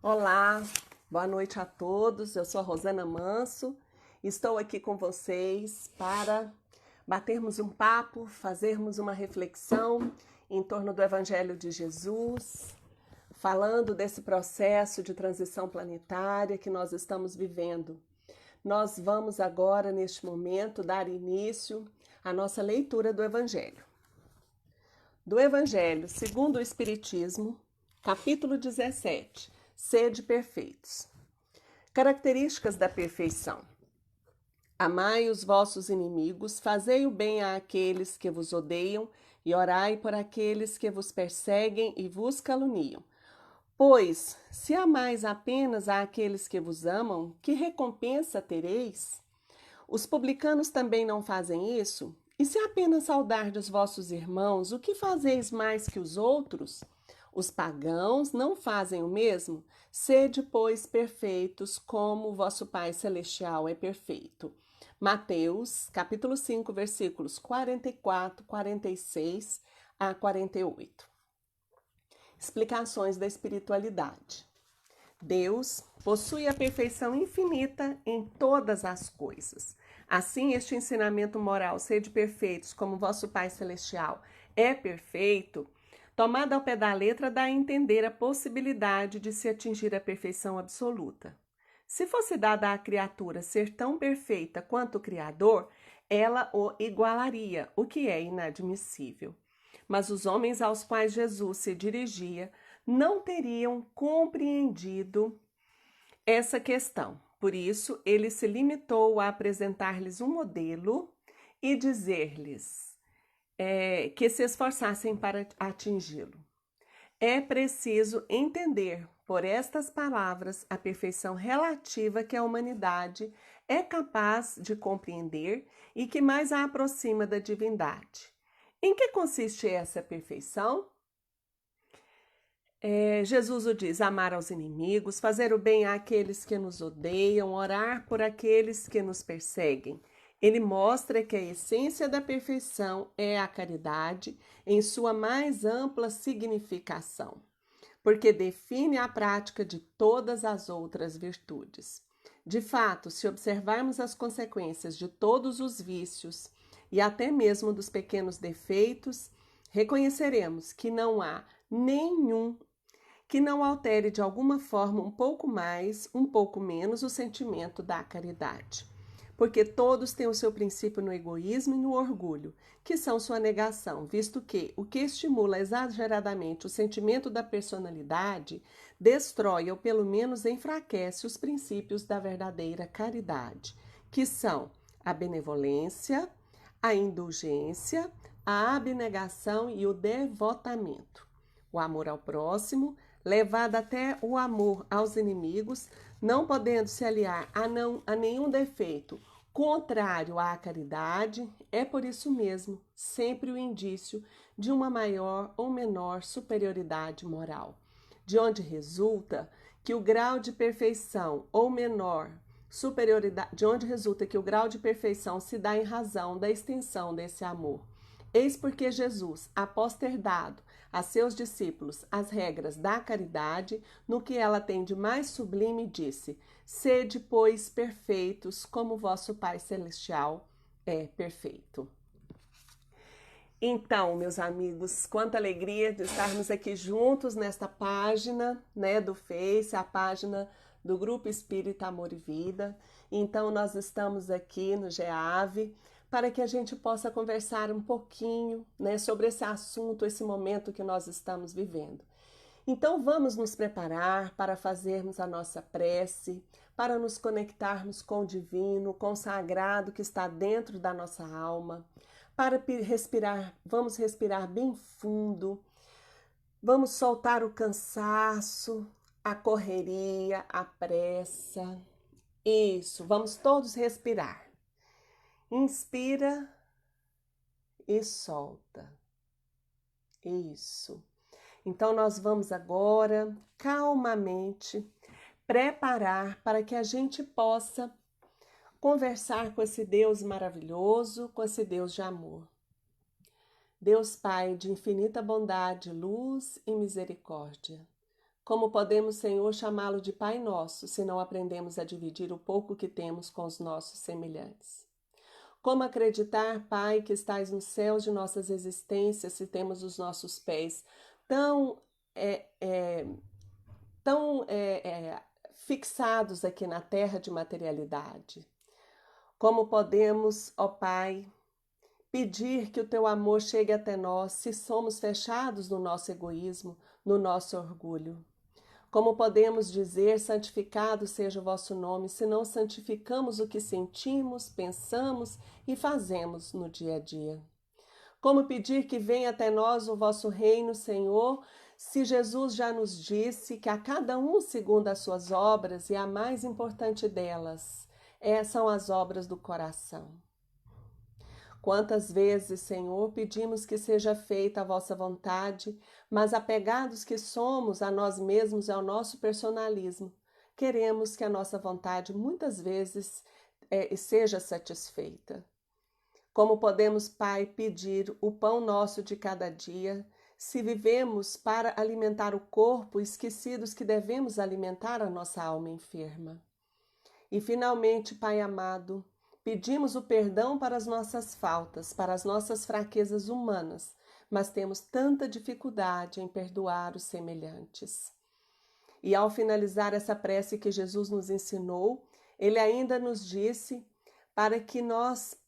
Olá, boa noite a todos. Eu sou a Rosana Manso. Estou aqui com vocês para batermos um papo, fazermos uma reflexão em torno do Evangelho de Jesus, falando desse processo de transição planetária que nós estamos vivendo. Nós vamos agora, neste momento, dar início à nossa leitura do Evangelho. Do Evangelho segundo o Espiritismo, capítulo 17. Sede perfeitos. Características da perfeição. Amai os vossos inimigos, fazei o bem àqueles que vos odeiam e orai por aqueles que vos perseguem e vos caluniam. Pois, se amais apenas àqueles que vos amam, que recompensa tereis? Os publicanos também não fazem isso? E se apenas saudardes vossos irmãos, o que fazeis mais que os outros? Os pagãos não fazem o mesmo? Sede, pois, perfeitos, como vosso Pai Celestial é perfeito. Mateus, capítulo 5, versículos 44, 46 a 48. Explicações da espiritualidade. Deus possui a perfeição infinita em todas as coisas. Assim, este ensinamento moral, sede perfeitos, como vosso Pai Celestial é perfeito, tomado ao pé da letra, dá a entender a possibilidade de se atingir a perfeição absoluta. Se fosse dada à criatura ser tão perfeita quanto o Criador, ela o igualaria, o que é inadmissível. Mas os homens aos quais Jesus se dirigia não teriam compreendido essa questão. Por isso, ele se limitou a apresentar-lhes um modelo e dizer-lhes que se esforçassem para atingi-lo. É preciso entender, por estas palavras, a perfeição relativa que a humanidade é capaz de compreender e que mais a aproxima da divindade. Em que consiste essa perfeição? Jesus o diz: amar aos inimigos, fazer o bem àqueles que nos odeiam, orar por aqueles que nos perseguem. Ele mostra que a essência da perfeição é a caridade em sua mais ampla significação, porque define a prática de todas as outras virtudes. De fato, se observarmos as consequências de todos os vícios e até mesmo dos pequenos defeitos, reconheceremos que não há nenhum que não altere de alguma forma um pouco mais, um pouco menos o sentimento da caridade. Porque todos têm o seu princípio no egoísmo e no orgulho, que são sua negação, visto que o que estimula exageradamente o sentimento da personalidade destrói ou pelo menos enfraquece os princípios da verdadeira caridade, que são a benevolência, a indulgência, a abnegação e o devotamento. O amor ao próximo, levado até o amor aos inimigos, não podendo se aliar a nenhum defeito contrário à caridade, é por isso mesmo sempre o indício de uma maior ou menor superioridade moral, de onde resulta que o grau de perfeição ou menor superioridade, de onde resulta que o grau de perfeição se dá em razão da extensão desse amor. Eis porque Jesus, após ter dado a seus discípulos as regras da caridade, no que ela tem de mais sublime, disse: sede, pois, perfeitos, como vosso Pai Celestial é perfeito. Então, meus amigos, quanta alegria de estarmos aqui juntos nesta página, do Face, a página do Grupo Espírita Amor e Vida. Então, nós estamos aqui no GEAV para que a gente possa conversar um pouquinho, sobre esse assunto, esse momento que nós estamos vivendo. Então, vamos nos preparar para fazermos a nossa prece, para nos conectarmos com o divino, com o sagrado que está dentro da nossa alma. Para respirar, vamos respirar bem fundo, vamos soltar o cansaço, a correria, a pressa. Isso, vamos todos respirar. Inspira e solta. Isso. Então, nós vamos agora, calmamente, preparar para que a gente possa conversar com esse Deus maravilhoso, com esse Deus de amor. Deus Pai de infinita bondade, luz e misericórdia, Como podemos, Senhor, chamá-lo de Pai Nosso, se não aprendemos a dividir o pouco que temos com os nossos semelhantes? Como acreditar, Pai, que estais nos céus de nossas existências, se temos os nossos pés tão, é, é, tão fixados aqui na terra de materialidade? Como podemos, ó Pai, pedir que o teu amor chegue até nós se somos fechados no nosso egoísmo, no nosso orgulho? Como podemos dizer, santificado seja o vosso nome, se não santificamos o que sentimos, pensamos e fazemos no dia a dia? Como pedir que venha até nós o vosso reino, Senhor, se Jesus já nos disse que a cada um segundo as suas obras, e a mais importante delas são as obras do coração? Quantas vezes, Senhor, pedimos que seja feita a vossa vontade, mas apegados que somos a nós mesmos e ao nosso personalismo, queremos que a nossa vontade muitas vezes seja satisfeita. Como podemos, Pai, pedir o pão nosso de cada dia, se vivemos para alimentar o corpo, esquecidos que devemos alimentar a nossa alma enferma? E finalmente, Pai amado, pedimos o perdão para as nossas faltas, para as nossas fraquezas humanas, mas temos tanta dificuldade em perdoar os semelhantes. E ao finalizar essa prece que Jesus nos ensinou, ele ainda nos disse para que nós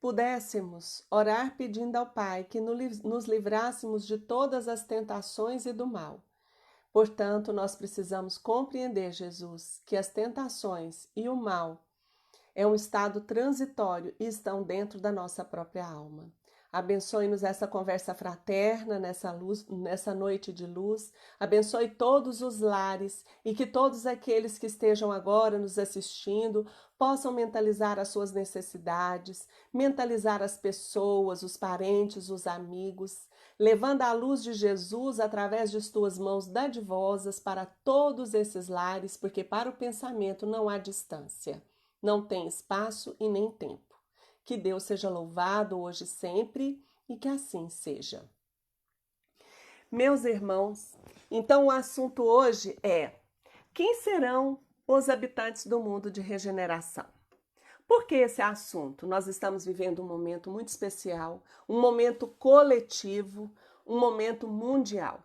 pudéssemos orar pedindo ao Pai que nos livrássemos de todas as tentações e do mal. Portanto, nós precisamos compreender, Jesus, que as tentações e o mal é um estado transitório e estão dentro da nossa própria alma. Abençoe-nos essa conversa fraterna, nessa noite de luz. Abençoe todos os lares e que todos aqueles que estejam agora nos assistindo possam mentalizar as suas necessidades, mentalizar as pessoas, os parentes, os amigos, levando a luz de Jesus através de tuas mãos dadivosas para todos esses lares, porque para o pensamento não há distância, não tem espaço e nem tempo. Que Deus seja louvado hoje e sempre e que assim seja. Meus irmãos, então o assunto hoje é: quem serão os habitantes do mundo de regeneração? Por que esse assunto? Nós estamos vivendo um momento muito especial, um momento coletivo, um momento mundial.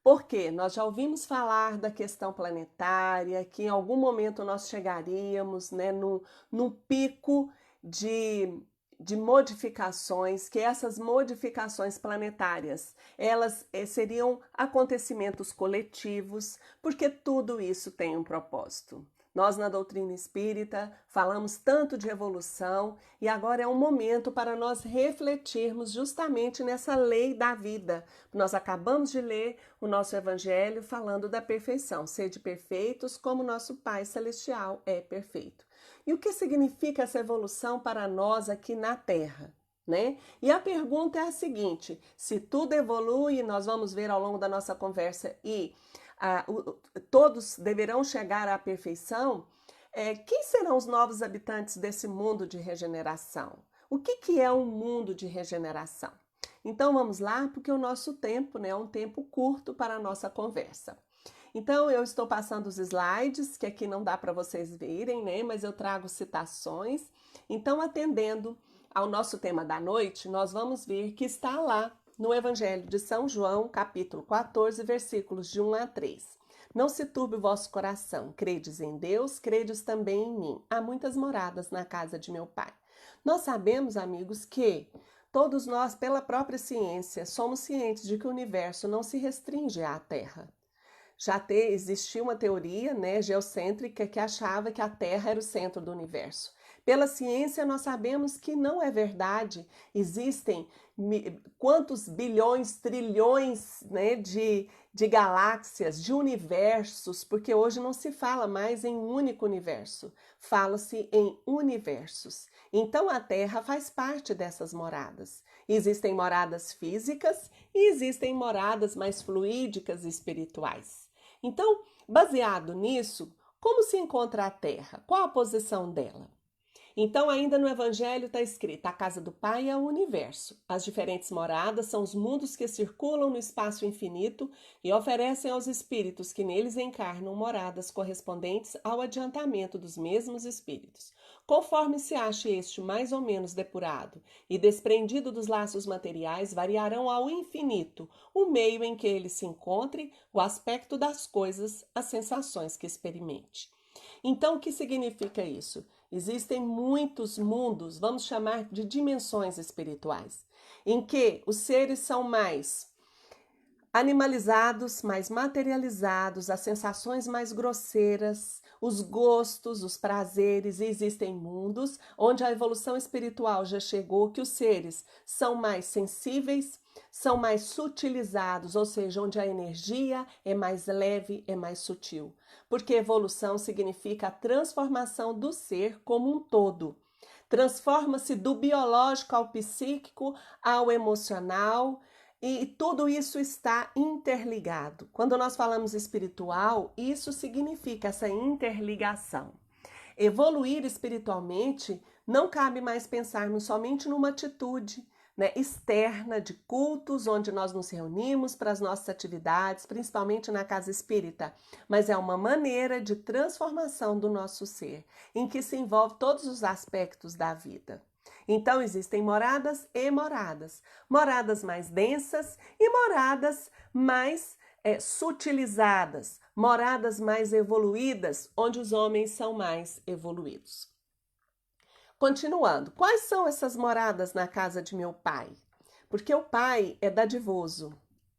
Por quê? Nós já ouvimos falar da questão planetária, que em algum momento nós chegaríamos, né, num pico de modificações, que essas modificações planetárias, elas seriam acontecimentos coletivos, porque tudo isso tem um propósito. Nós, na doutrina espírita, falamos tanto de evolução e agora é um momento para nós refletirmos justamente nessa lei da vida. Nós acabamos de ler o nosso evangelho falando da perfeição. Sede perfeitos como nosso Pai Celestial é perfeito. E o que significa essa evolução para nós aqui na Terra? Né? E a pergunta é a seguinte: se tudo evolui, nós vamos ver ao longo da nossa conversa e todos deverão chegar à perfeição, quem serão os novos habitantes desse mundo de regeneração? O que é um mundo de regeneração? Então vamos lá, porque o nosso tempo, né, é um tempo curto para a nossa conversa. Então eu estou passando os slides, que aqui não dá para vocês verem, né, mas eu trago citações. Então, atendendo ao nosso tema da noite, nós vamos ver que está lá no Evangelho de São João, capítulo 14, versículos de 1 a 3. Não se turbe o vosso coração, credes em Deus, credes também em mim. Há muitas moradas na casa de meu Pai. Nós sabemos, amigos, que todos nós, pela própria ciência, somos cientes de que o universo não se restringe à Terra. Já existia uma teoria, né, geocêntrica que achava que a Terra era o centro do universo. Pela ciência, nós sabemos que não é verdade. Existem quantos bilhões, trilhões, né, de galáxias, de universos, porque hoje não se fala mais em um único universo, fala-se em universos. Então a Terra faz parte dessas moradas. Existem moradas físicas e existem moradas mais fluídicas e espirituais. Então, baseado nisso, como se encontra a Terra? Qual a posição dela? Então, ainda no Evangelho está escrito: a casa do Pai é o universo. As diferentes moradas são os mundos que circulam no espaço infinito e oferecem aos espíritos que neles encarnam moradas correspondentes ao adiantamento dos mesmos espíritos. Conforme se ache este mais ou menos depurado e desprendido dos laços materiais, variarão ao infinito o meio em que ele se encontre, o aspecto das coisas, as sensações que experimente. Então, o que significa isso? Existem muitos mundos, vamos chamar de dimensões espirituais, em que os seres são mais animalizados, mais materializados, as sensações mais grosseiras, os gostos, os prazeres, e existem mundos onde a evolução espiritual já chegou, que os seres são mais sensíveis, são mais sutilizados, ou seja, onde a energia é mais leve, é mais sutil. Porque evolução significa a transformação do ser como um todo. Transforma-se do biológico ao psíquico, ao emocional, e tudo isso está interligado. Quando nós falamos espiritual, isso significa essa interligação. Evoluir espiritualmente não cabe mais pensarmos somente numa atitude, né, externa de cultos, onde nós nos reunimos para as nossas atividades, principalmente na casa espírita, mas é uma maneira de transformação do nosso ser, em que se envolve todos os aspectos da vida. Então, existem moradas e moradas. Moradas mais densas e moradas mais sutilizadas. Moradas mais evoluídas, onde os homens são mais evoluídos. Continuando, quais são essas moradas na casa de meu Pai? Porque o Pai é dadivoso.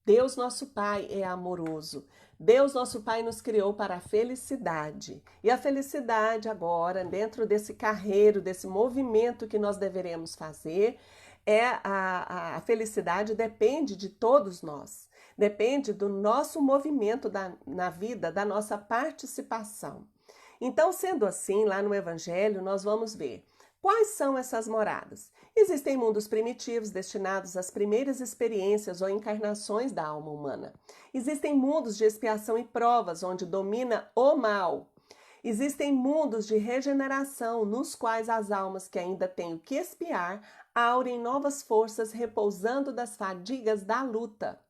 Deus, nosso Pai, é amoroso. Deus, nosso Pai, nos criou para a felicidade. E a felicidade agora, dentro desse carreiro, desse movimento que nós deveremos fazer, a felicidade depende de todos nós. Depende do nosso movimento na vida, da nossa participação. Então, sendo assim, lá no Evangelho, nós vamos ver quais são essas moradas. Existem mundos primitivos destinados às primeiras experiências ou encarnações da alma humana. Existem mundos de expiação e provas, onde domina o mal. Existem mundos de regeneração, nos quais as almas que ainda têm o que expiar aurem novas forças, repousando das fadigas da luta.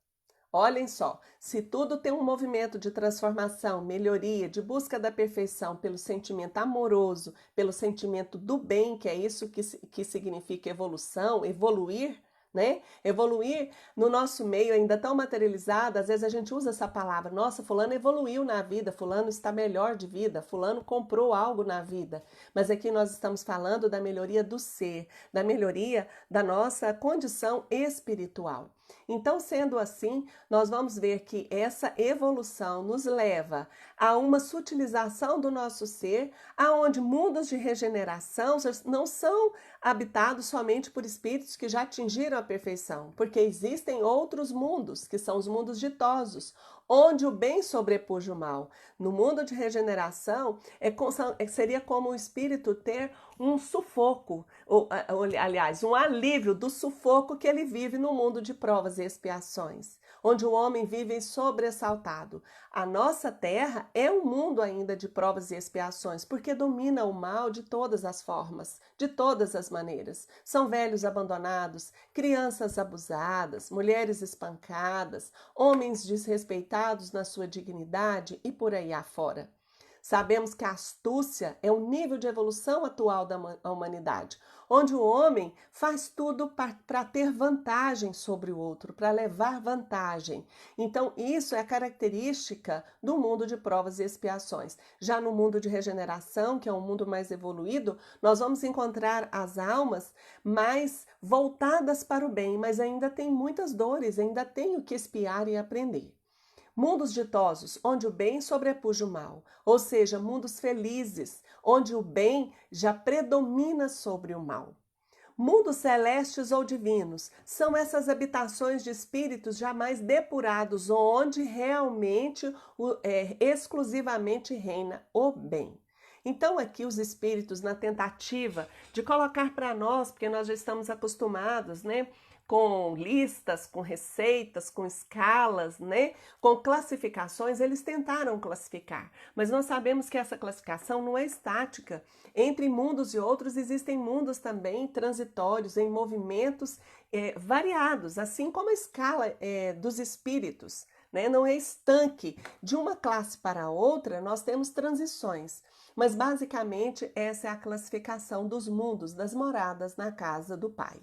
Olhem só, se tudo tem um movimento de transformação, melhoria, de busca da perfeição pelo sentimento amoroso, pelo sentimento do bem, que é isso que significa evolução, evoluir, né? Evoluir no nosso meio ainda tão materializado, às vezes a gente usa essa palavra, nossa, fulano evoluiu na vida, fulano está melhor de vida, fulano comprou algo na vida. Mas aqui nós estamos falando da melhoria do ser, da melhoria da nossa condição espiritual. Então, sendo assim, nós vamos ver que essa evolução nos leva a uma sutilização do nosso ser, aonde mundos de regeneração não são habitados somente por espíritos que já atingiram a perfeição, porque existem outros mundos, que são os mundos ditosos, onde o bem sobrepuja o mal. No mundo de regeneração, seria como o espírito ter um sufoco, aliás, um alívio do sufoco que ele vive no mundo de provas e expiações, onde o homem vive sobressaltado. A nossa terra é um mundo ainda de provas e expiações, porque domina o mal de todas as formas, de todas as maneiras. São velhos abandonados, crianças abusadas, mulheres espancadas, homens desrespeitados na sua dignidade e por aí afora. Sabemos que a astúcia é o nível de evolução atual da humanidade, onde o homem faz tudo para ter vantagem sobre o outro, para levar vantagem. Então, isso é a característica do mundo de provas e expiações. Já no mundo de regeneração, que é um mundo mais evoluído, nós vamos encontrar as almas mais voltadas para o bem, mas ainda tem muitas dores, ainda tem o que expiar e aprender. Mundos ditosos, onde o bem sobrepuja o mal, ou seja, mundos felizes, onde o bem já predomina sobre o mal. Mundos celestes ou divinos são essas habitações de espíritos jamais depurados, onde realmente, exclusivamente reina o bem. Então, aqui os espíritos, na tentativa de colocar para nós, porque nós já estamos acostumados, né, com listas, com receitas, com escalas, né? Com classificações, eles tentaram classificar. Mas nós sabemos que essa classificação não é estática. Entre mundos e outros existem mundos também transitórios, em movimentos variados, assim como a escala dos espíritos, né? Não é estanque. De uma classe para outra, nós temos transições. Mas basicamente essa é a classificação dos mundos, das moradas na casa do Pai.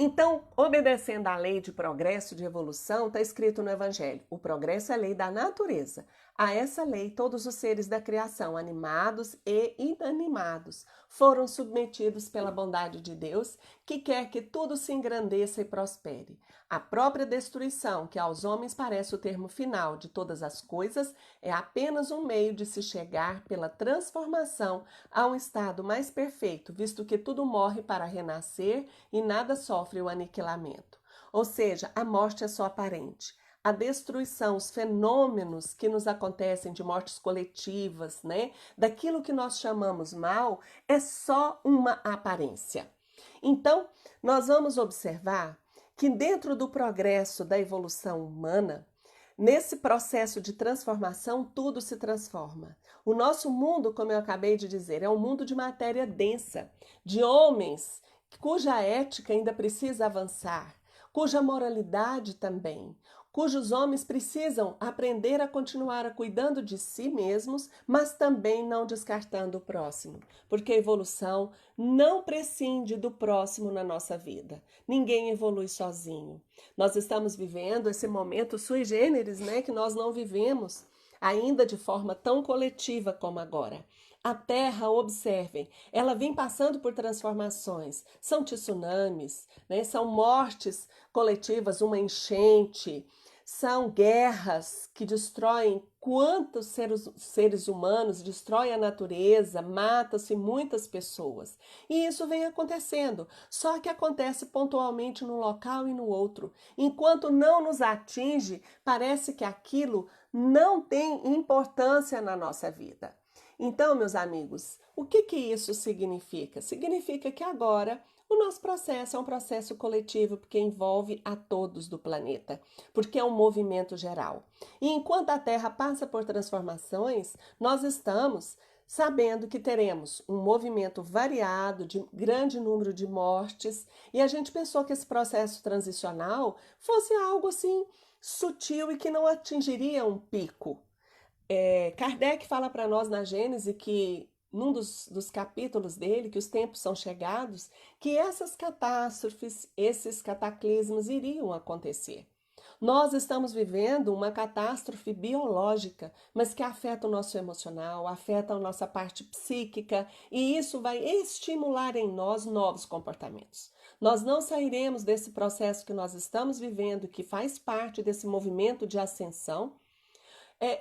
Então, obedecendo à lei de progresso, de evolução, está escrito no Evangelho: o progresso é lei da natureza. A essa lei, todos os seres da criação, animados e inanimados, foram submetidos pela bondade de Deus, que quer que tudo se engrandeça e prospere. A própria destruição, que aos homens parece o termo final de todas as coisas, é apenas um meio de se chegar pela transformação a um estado mais perfeito, visto que tudo morre para renascer e nada sofre o aniquilamento. Ou seja, a morte é só aparente. A destruição, os fenômenos que nos acontecem de mortes coletivas, né? Daquilo que nós chamamos mal, é só uma aparência. Então, nós vamos observar que dentro do progresso da evolução humana, nesse processo de transformação, tudo se transforma. O nosso mundo, como eu acabei de dizer, é um mundo de matéria densa, de homens cuja ética ainda precisa avançar, cuja moralidade também, cujos homens precisam aprender a continuar cuidando de si mesmos, mas também não descartando o próximo, porque a evolução não prescinde do próximo na nossa vida. Ninguém evolui sozinho. Nós estamos vivendo esse momento sui generis, né, que nós não vivemos ainda de forma tão coletiva como agora. A Terra, observem, ela vem passando por transformações. São tsunamis, né? São mortes coletivas, uma enchente, são guerras que destroem quantos seres humanos, destrói a natureza, mata-se muitas pessoas. E isso vem acontecendo, só que acontece pontualmente num local e no outro. Enquanto não nos atinge, parece que aquilo não tem importância na nossa vida. Então, meus amigos, o que isso significa? Significa que agora o nosso processo é um processo coletivo, porque envolve a todos do planeta, porque é um movimento geral. E enquanto a Terra passa por transformações, nós estamos sabendo que teremos um movimento variado, de grande número de mortes, e a gente pensou que esse processo transicional fosse algo assim sutil e que não atingiria um pico. Kardec fala para nós na Gênese que, num dos capítulos dele, que os tempos são chegados, que essas catástrofes, esses cataclismos iriam acontecer. Nós estamos vivendo uma catástrofe biológica, mas que afeta o nosso emocional, afeta a nossa parte psíquica, e isso vai estimular em nós novos comportamentos. Nós não sairemos desse processo que nós estamos vivendo, que faz parte desse movimento de ascensão,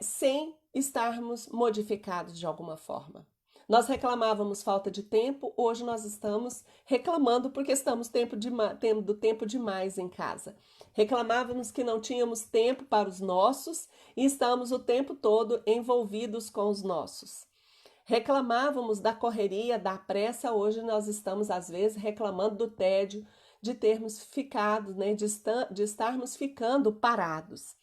sem estarmos modificados de alguma forma. Nós reclamávamos falta de tempo, hoje nós estamos reclamando porque estamos tendo tempo demais em casa. Reclamávamos que não tínhamos tempo para os nossos e estamos o tempo todo envolvidos com os nossos. Reclamávamos da correria, da pressa, hoje nós estamos às vezes reclamando do tédio, de termos ficado, né, de estarmos ficando parados.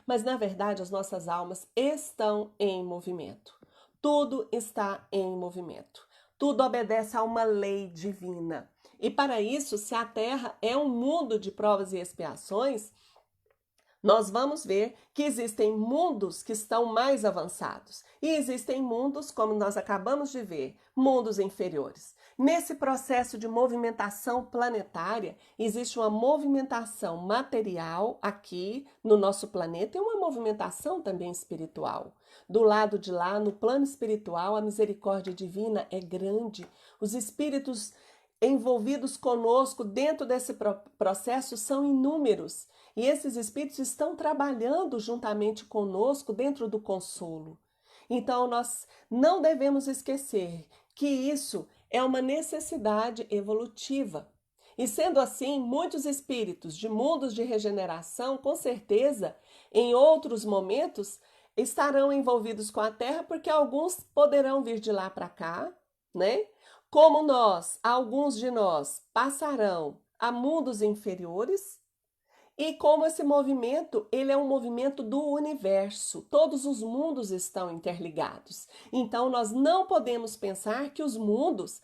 Mas, na verdade, as nossas almas estão em movimento. Tudo está em movimento. Tudo obedece a uma lei divina. E para isso, se a Terra é um mundo de provas e expiações, nós vamos ver que existem mundos que estão mais avançados e existem mundos, como nós acabamos de ver, mundos inferiores. Nesse processo de movimentação planetária, existe uma movimentação material aqui no nosso planeta e uma movimentação também espiritual. Do lado de lá, no plano espiritual, a misericórdia divina é grande. Os espíritos envolvidos conosco dentro desse processo são inúmeros. E esses espíritos estão trabalhando juntamente conosco dentro do consolo. Então, nós não devemos esquecer que isso é uma necessidade evolutiva. E sendo assim, muitos espíritos de mundos de regeneração, com certeza, em outros momentos, estarão envolvidos com a Terra, porque alguns poderão vir de lá para cá, né? Como nós, alguns de nós passarão a mundos inferiores. E como esse movimento, ele é um movimento do universo. Todos os mundos estão interligados. Então nós não podemos pensar que os mundos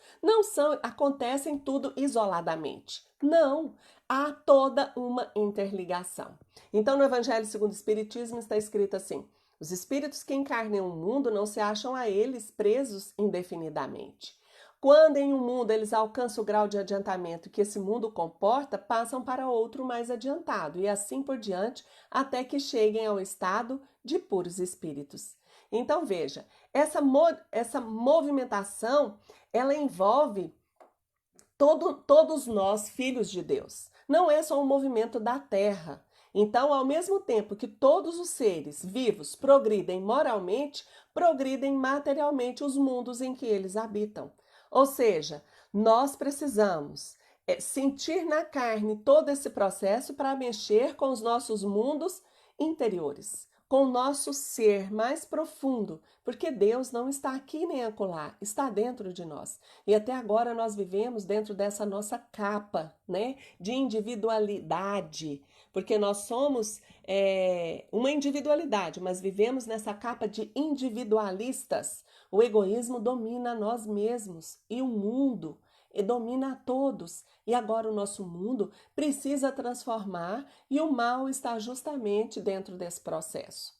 acontecem tudo isoladamente. Não, há toda uma interligação. Então no Evangelho segundo o Espiritismo está escrito assim: os espíritos que encarnam o mundo não se acham a eles presos indefinidamente. Quando em um mundo eles alcançam o grau de adiantamento que esse mundo comporta, passam para outro mais adiantado e assim por diante, até que cheguem ao estado de puros espíritos. Então veja, essa movimentação, ela envolve todos nós, filhos de Deus. Não é só um movimento da Terra. Então, ao mesmo tempo que todos os seres vivos progridem moralmente, progridem materialmente os mundos em que eles habitam. Ou seja, nós precisamos sentir na carne todo esse processo para mexer com os nossos mundos interiores, com o nosso ser mais profundo, porque Deus não está aqui nem acolá, está dentro de nós. E até agora nós vivemos dentro dessa nossa capa, né, de individualidade, porque nós somos uma individualidade, mas vivemos nessa capa de individualistas. O egoísmo domina nós mesmos e o mundo domina a todos. E agora o nosso mundo precisa transformar e o mal está justamente dentro desse processo.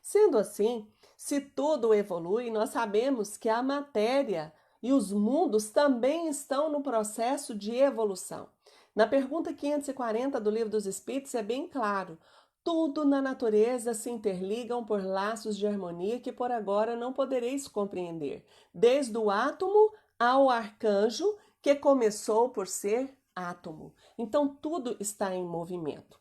Sendo assim, se tudo evolui, nós sabemos que a matéria e os mundos também estão no processo de evolução. Na pergunta 540 do Livro dos Espíritos é bem claro: tudo na natureza se interligam por laços de harmonia que por agora não podereis compreender, desde o átomo ao arcanjo, que começou por ser átomo. Então tudo está em movimento.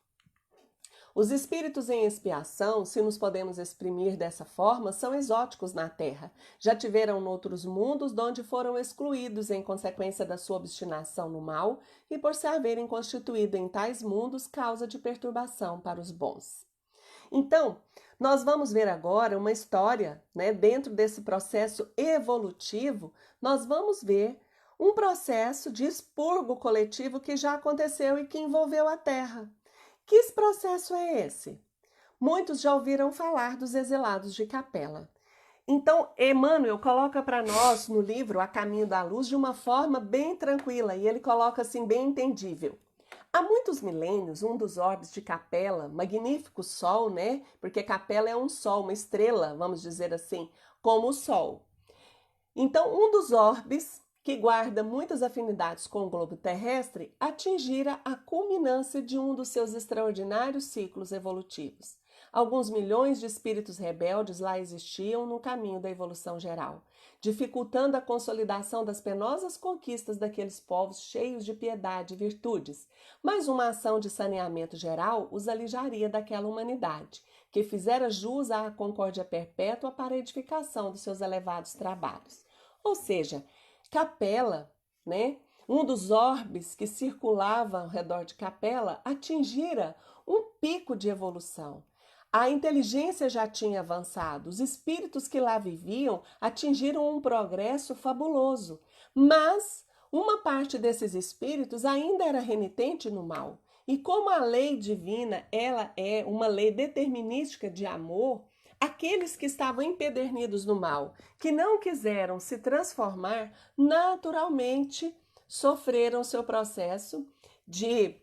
Os espíritos em expiação, se nos podemos exprimir dessa forma, são exóticos na Terra. Já tiveram noutros mundos, donde foram excluídos em consequência da sua obstinação no mal e por se haverem constituído em tais mundos causa de perturbação para os bons. Então, nós vamos ver agora uma história, né? Dentro desse processo evolutivo, nós vamos ver um processo de expurgo coletivo que já aconteceu e que envolveu a Terra. Que processo é esse? Muitos já ouviram falar dos exilados de Capela. Então, Emmanuel coloca para nós no livro A Caminho da Luz de uma forma bem tranquila e ele coloca assim bem entendível. Há muitos milênios, um dos orbes de Capela, magnífico sol, né? Porque Capela é um sol, uma estrela, vamos dizer assim, como o sol. Então, um dos orbes que guarda muitas afinidades com o globo terrestre, atingira a culminância de um dos seus extraordinários ciclos evolutivos. Alguns milhões de espíritos rebeldes lá existiam no caminho da evolução geral, dificultando a consolidação das penosas conquistas daqueles povos cheios de piedade e virtudes, mas uma ação de saneamento geral os alijaria daquela humanidade, que fizera jus à concórdia perpétua para a edificação dos seus elevados trabalhos. Ou seja, Capela, né? Um dos orbes que circulava ao redor de Capela atingira um pico de evolução. A inteligência já tinha avançado, os espíritos que lá viviam atingiram um progresso fabuloso, mas uma parte desses espíritos ainda era renitente no mal. E como a lei divina, ela é uma lei determinística de amor, aqueles que estavam empedernidos no mal, que não quiseram se transformar, naturalmente sofreram seu processo de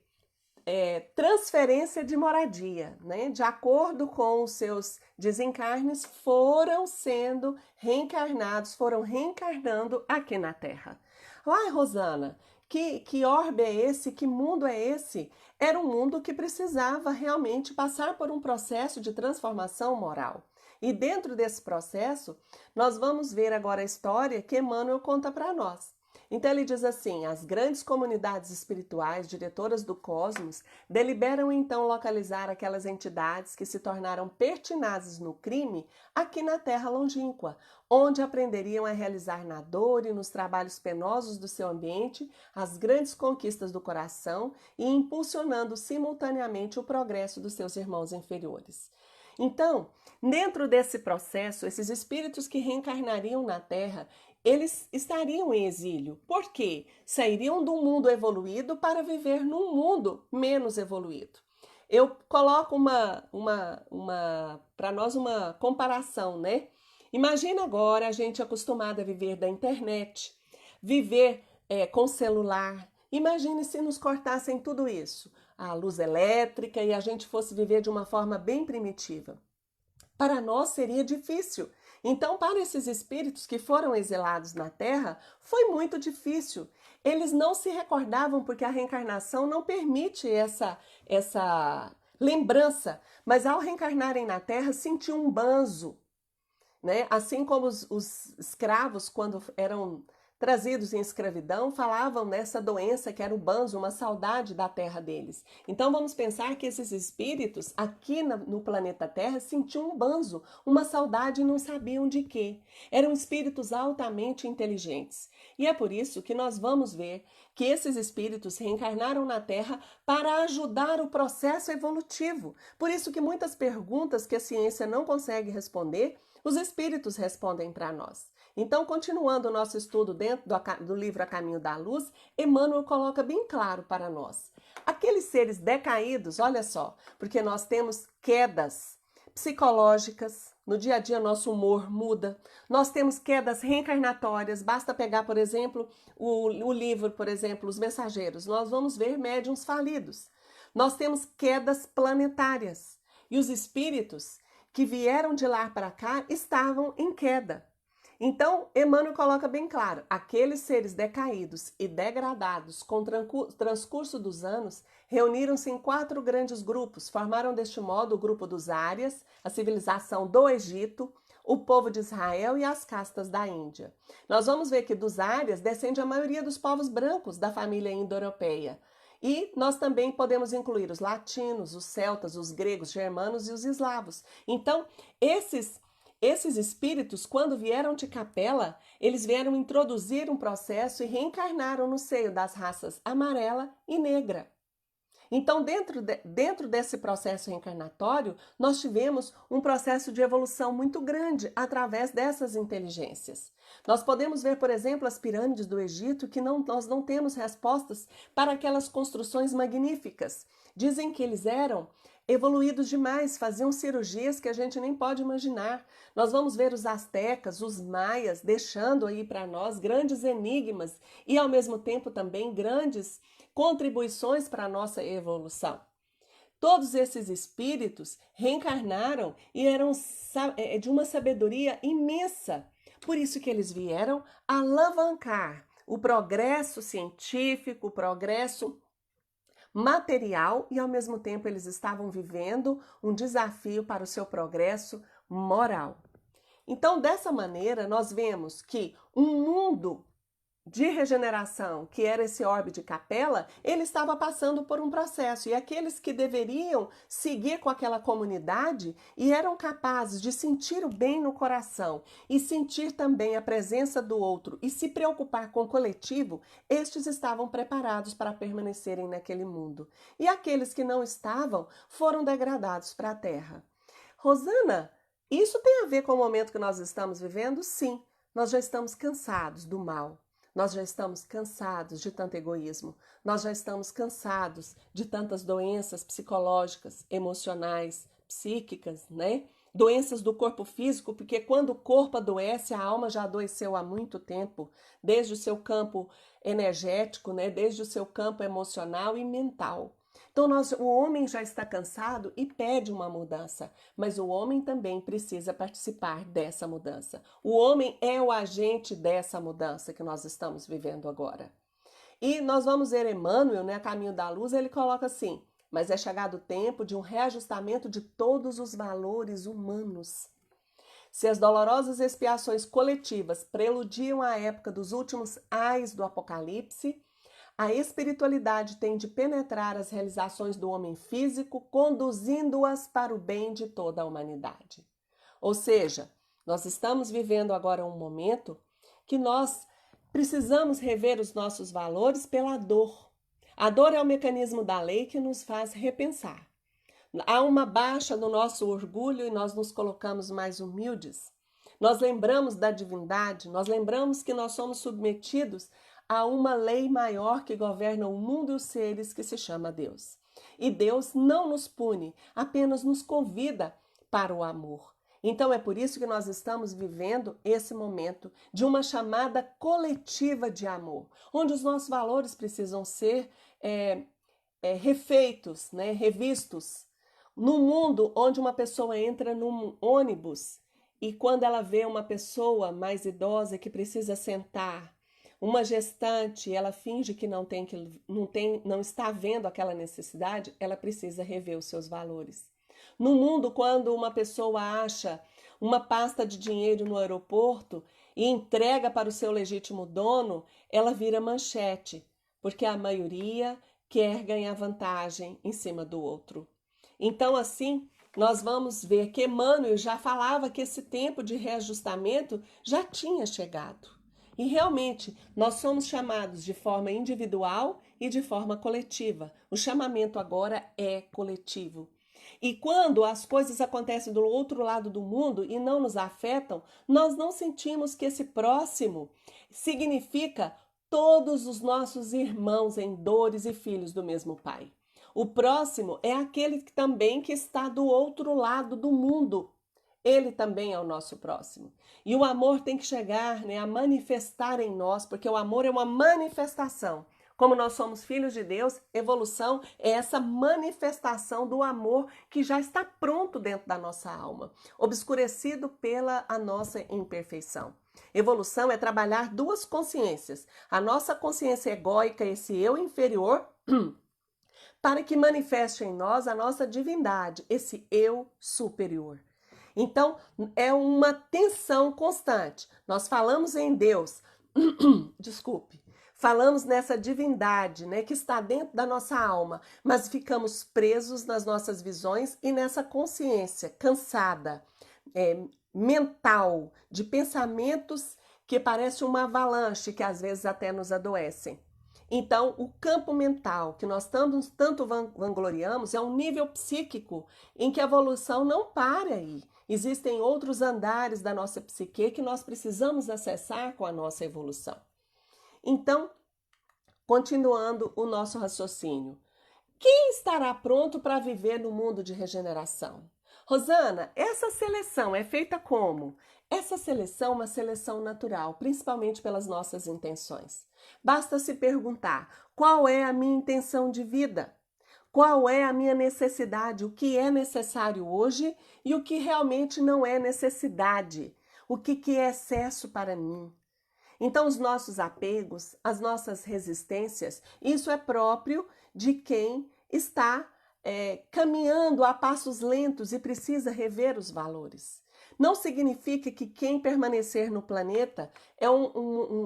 transferência de moradia, né? De acordo com os seus desencarnes, foram sendo reencarnados, foram reencarnando aqui na Terra. Ai, Rosana, que orbe é esse? Que mundo é esse? Era um mundo que precisava realmente passar por um processo de transformação moral. E dentro desse processo, nós vamos ver agora a história que Emmanuel conta para nós. Então ele diz assim: as grandes comunidades espirituais, diretoras do cosmos, deliberam então localizar aquelas entidades que se tornaram pertinazes no crime aqui na Terra longínqua, onde aprenderiam a realizar na dor e nos trabalhos penosos do seu ambiente as grandes conquistas do coração e impulsionando simultaneamente o progresso dos seus irmãos inferiores. Então, dentro desse processo, esses espíritos que reencarnariam na Terra eles estariam em exílio. Por quê? Sairiam de um mundo evoluído para viver num mundo menos evoluído. Eu coloco para nós uma comparação, né? Imagina agora a gente acostumado a viver da internet, viver com celular. Imagine se nos cortassem tudo isso, a luz elétrica, e a gente fosse viver de uma forma bem primitiva. Para nós seria difícil. Então, para esses espíritos que foram exilados na Terra, foi muito difícil. Eles não se recordavam porque a reencarnação não permite essa lembrança. Mas ao reencarnarem na Terra, sentiam um banzo, né? Assim como os escravos, quando eram trazidos em escravidão, falavam nessa doença que era o banzo, uma saudade da terra deles. Então vamos pensar que esses espíritos aqui no planeta Terra sentiam um banzo, uma saudade e não sabiam de quê. Eram espíritos altamente inteligentes. E é por isso que nós vamos ver que esses espíritos reencarnaram na Terra para ajudar o processo evolutivo. Por isso que muitas perguntas que a ciência não consegue responder, os espíritos respondem para nós. Então, continuando o nosso estudo dentro do livro A Caminho da Luz, Emmanuel coloca bem claro para nós. Aqueles seres decaídos, olha só, porque nós temos quedas psicológicas, no dia a dia nosso humor muda, nós temos quedas reencarnatórias, basta pegar, por exemplo, o livro, por exemplo, Os Mensageiros, nós vamos ver médiuns falidos. Nós temos quedas planetárias e os espíritos que vieram de lá para cá estavam em queda. Então, Emmanuel coloca bem claro, aqueles seres decaídos e degradados com o transcurso dos anos reuniram-se em 4 grandes grupos, formaram deste modo o grupo dos Árias, a civilização do Egito, o povo de Israel e as castas da Índia. Nós vamos ver que dos Árias descende a maioria dos povos brancos da família indo-europeia. E nós também podemos incluir os latinos, os celtas, os gregos, germanos e os eslavos. Então, esses espíritos, quando vieram de Capela, eles vieram introduzir um processo e reencarnaram no seio das raças amarela e negra. Então, dentro desse processo reencarnatório, nós tivemos um processo de evolução muito grande através dessas inteligências. Nós podemos ver, por exemplo, as pirâmides do Egito, que nós não temos respostas para aquelas construções magníficas. Dizem que eles eram evoluídos demais, faziam cirurgias que a gente nem pode imaginar. Nós vamos ver os astecas, os maias, deixando aí para nós grandes enigmas e, ao mesmo tempo, também grandes contribuições para a nossa evolução. Todos esses espíritos reencarnaram e eram de uma sabedoria imensa. Por isso que eles vieram alavancar o progresso científico, o progresso material e, ao mesmo tempo, eles estavam vivendo um desafio para o seu progresso moral. Então, dessa maneira, nós vemos que um mundo de regeneração, que era esse orbe de Capela, ele estava passando por um processo, e aqueles que deveriam seguir com aquela comunidade e eram capazes de sentir o bem no coração e sentir também a presença do outro e se preocupar com o coletivo, estes estavam preparados para permanecerem naquele mundo. E aqueles que não estavam foram degradados para a terra. Rosana, isso tem a ver com o momento que nós estamos vivendo? Sim, nós já estamos cansados do mal. Nós já estamos cansados de tanto egoísmo, nós já estamos cansados de tantas doenças psicológicas, emocionais, psíquicas, né? Doenças do corpo físico, porque quando o corpo adoece, a alma já adoeceu há muito tempo, desde o seu campo energético, né? Desde o seu campo emocional e mental. Então, o homem já está cansado e pede uma mudança, mas o homem também precisa participar dessa mudança. O homem é o agente dessa mudança que nós estamos vivendo agora. E nós vamos ver Emmanuel, né, A Caminho da Luz, ele coloca assim, mas é chegado o tempo de um reajustamento de todos os valores humanos. Se as dolorosas expiações coletivas preludiam a época dos últimos ais do Apocalipse, a espiritualidade tem de penetrar as realizações do homem físico, conduzindo-as para o bem de toda a humanidade. Ou seja, nós estamos vivendo agora um momento que nós precisamos rever os nossos valores pela dor. A dor é o mecanismo da lei que nos faz repensar. Há uma baixa no nosso orgulho e nós nos colocamos mais humildes. nós lembramos da divindade, nós lembramos que nós somos submetidos a uma lei maior que governa o mundo e os seres, que se chama Deus. E Deus não nos pune, apenas nos convida para o amor. Então é por isso que nós estamos vivendo esse momento de uma chamada coletiva de amor, onde os nossos valores precisam ser refeitos, né, revistos. No mundo onde uma pessoa entra num ônibus e quando ela vê uma pessoa mais idosa que precisa sentar, uma gestante, ela finge que não está vendo aquela necessidade, ela precisa rever os seus valores. No mundo, quando uma pessoa acha uma pasta de dinheiro no aeroporto e entrega para o seu legítimo dono, ela vira manchete, porque a maioria quer ganhar vantagem em cima do outro. Então, assim, nós vamos ver que Emmanuel já falava que esse tempo de reajustamento já tinha chegado. E realmente, nós somos chamados de forma individual e de forma coletiva. O chamamento agora é coletivo. E quando as coisas acontecem do outro lado do mundo e não nos afetam, nós não sentimos que esse próximo significa todos os nossos irmãos em dores e filhos do mesmo Pai. O próximo é aquele que está do outro lado do mundo. Ele também é o nosso próximo. E o amor tem que chegar, né, a manifestar em nós, porque o amor é uma manifestação. Como nós somos filhos de Deus, evolução é essa manifestação do amor que já está pronto dentro da nossa alma, obscurecido pela a nossa imperfeição. Evolução é trabalhar duas consciências. A nossa consciência egóica, esse eu inferior, para que manifeste em nós a nossa divindade, esse eu superior. Então, é uma tensão constante. Nós falamos em Deus, falamos nessa divindade, né, que está dentro da nossa alma, mas ficamos presos nas nossas visões e nessa consciência cansada, mental, de pensamentos que parece uma avalanche, que às vezes até nos adoecem. Então, o campo mental que nós tanto vangloriamos é um nível psíquico em que a evolução não para aí. Existem outros andares da nossa psique que nós precisamos acessar com a nossa evolução. Então, continuando o nosso raciocínio, quem estará pronto para viver no mundo de regeneração? Rosana, essa seleção é feita como? Essa seleção é uma seleção natural, principalmente pelas nossas intenções. Basta se perguntar: qual é a minha intenção de vida? Qual é a minha necessidade? O que é necessário hoje e o que realmente não é necessidade? O que é excesso para mim? Então, os nossos apegos, as nossas resistências, isso é próprio de quem está caminhando a passos lentos e precisa rever os valores. Não significa que quem permanecer no planeta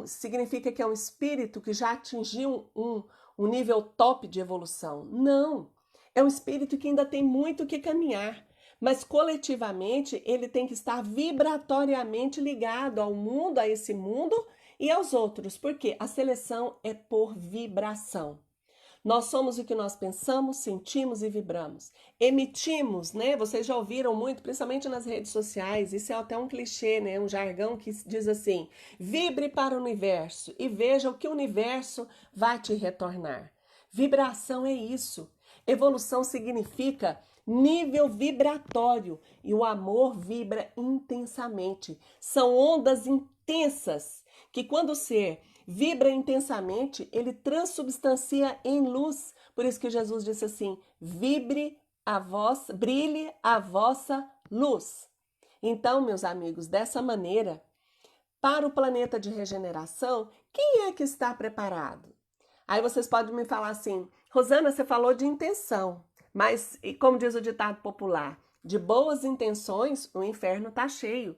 significa que é um espírito que já atingiu um nível top de evolução. Não, é um espírito que ainda tem muito que caminhar, mas coletivamente ele tem que estar vibratoriamente ligado ao mundo, a esse mundo e aos outros, porque a seleção é por vibração. Nós somos o que nós pensamos, sentimos e vibramos. Emitimos, né? Vocês já ouviram muito, principalmente nas redes sociais, isso é até um clichê, né? Um jargão que diz assim: vibre para o universo e veja o que o universo vai te retornar. Vibração é isso. Evolução significa nível vibratório e o amor vibra intensamente. São ondas intensas que quando o ser vibra intensamente, ele transubstancia em luz. Por isso que Jesus disse assim: brilhe a vossa luz. Então, meus amigos, dessa maneira, para o planeta de regeneração, quem é que está preparado? Aí vocês podem me falar assim: Rosana, você falou de intenção, mas, como diz o ditado popular, de boas intenções o inferno está cheio.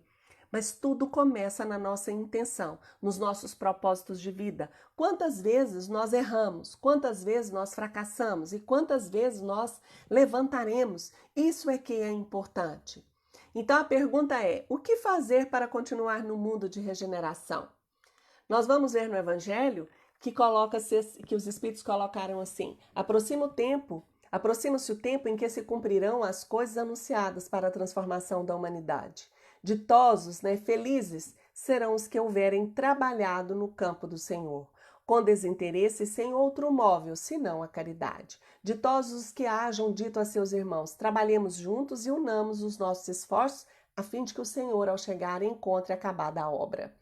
Mas tudo começa na nossa intenção, nos nossos propósitos de vida. Quantas vezes nós erramos, quantas vezes nós fracassamos e quantas vezes nós levantaremos. Isso é que é importante. Então a pergunta é: o que fazer para continuar no mundo de regeneração? Nós vamos ver no Evangelho que os Espíritos colocaram assim: aproxima-se o tempo em que se cumprirão as coisas anunciadas para a transformação da humanidade. Ditosos, né, felizes, serão os que houverem trabalhado no campo do Senhor, com desinteresse e sem outro móvel, senão a caridade. Ditosos os que hajam dito a seus irmãos, trabalhemos juntos e unamos os nossos esforços, a fim de que o Senhor, ao chegar, encontre acabada a obra.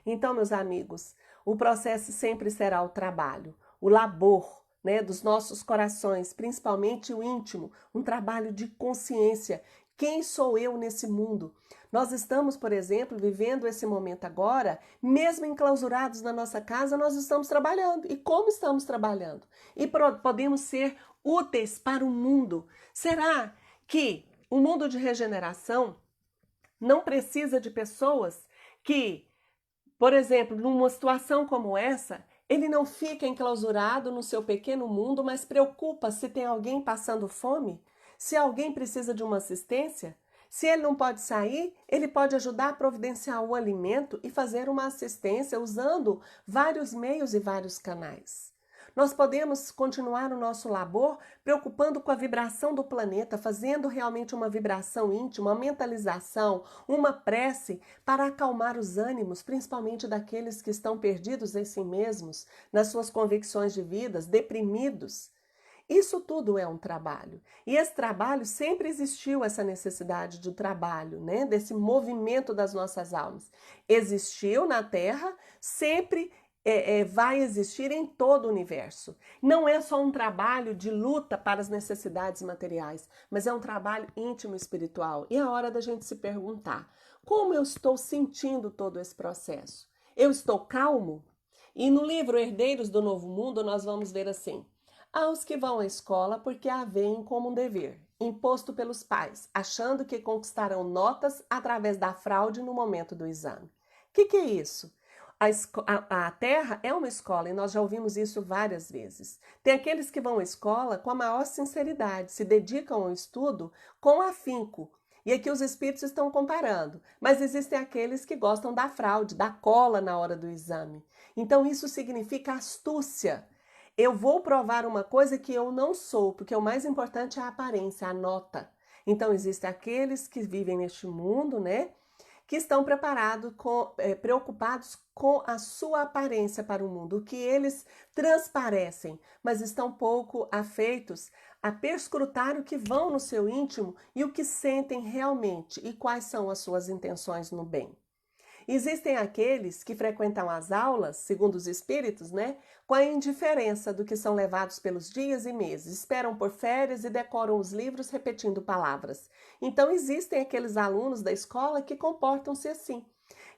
Então, meus amigos, o processo sempre será o trabalho, o labor, né, dos nossos corações, principalmente o íntimo, um trabalho de consciência. Quem sou eu nesse mundo? Nós estamos, por exemplo, vivendo esse momento agora, mesmo enclausurados na nossa casa, nós estamos trabalhando. E como estamos trabalhando? E podemos ser úteis para o mundo. Será que o mundo de regeneração não precisa de pessoas que, por exemplo, numa situação como essa, ele não fica enclausurado no seu pequeno mundo, mas preocupa se tem alguém passando fome, se alguém precisa de uma assistência? Se ele não pode sair, ele pode ajudar a providenciar o alimento e fazer uma assistência usando vários meios e vários canais. Nós podemos continuar o nosso labor preocupando com a vibração do planeta, fazendo realmente uma vibração íntima, uma mentalização, uma prece para acalmar os ânimos, principalmente daqueles que estão perdidos em si mesmos, nas suas convicções de vidas, deprimidos. Isso tudo é um trabalho. E esse trabalho sempre existiu, essa necessidade de trabalho, né? Desse movimento das nossas almas. Existiu na Terra, sempre vai existir em todo o universo. Não é só um trabalho de luta para as necessidades materiais, mas é um trabalho íntimo espiritual. E é a hora da gente se perguntar: como eu estou sentindo todo esse processo? Eu estou calmo? E no livro Herdeiros do Novo Mundo, nós vamos ver assim: há os que vão à escola porque a veem como um dever, imposto pelos pais, achando que conquistarão notas através da fraude no momento do exame. O que é isso? A Terra é uma escola e nós já ouvimos isso várias vezes. Tem aqueles que vão à escola com a maior sinceridade, se dedicam ao estudo com afinco. E aqui os espíritos estão comparando. Mas existem aqueles que gostam da fraude, da cola na hora do exame. Então isso significa astúcia. Eu vou provar uma coisa que eu não sou, porque o mais importante é a aparência, a nota. Então existem aqueles que vivem neste mundo, né? Que estão preocupados com a sua aparência para o mundo, o que eles transparecem, mas estão pouco afeitos a perscrutar o que vão no seu íntimo e o que sentem realmente e quais são as suas intenções no bem. Existem aqueles que frequentam as aulas, segundo os espíritos, né, com a indiferença do que são levados pelos dias e meses, esperam por férias e decoram os livros repetindo palavras. Então existem aqueles alunos da escola que comportam-se assim.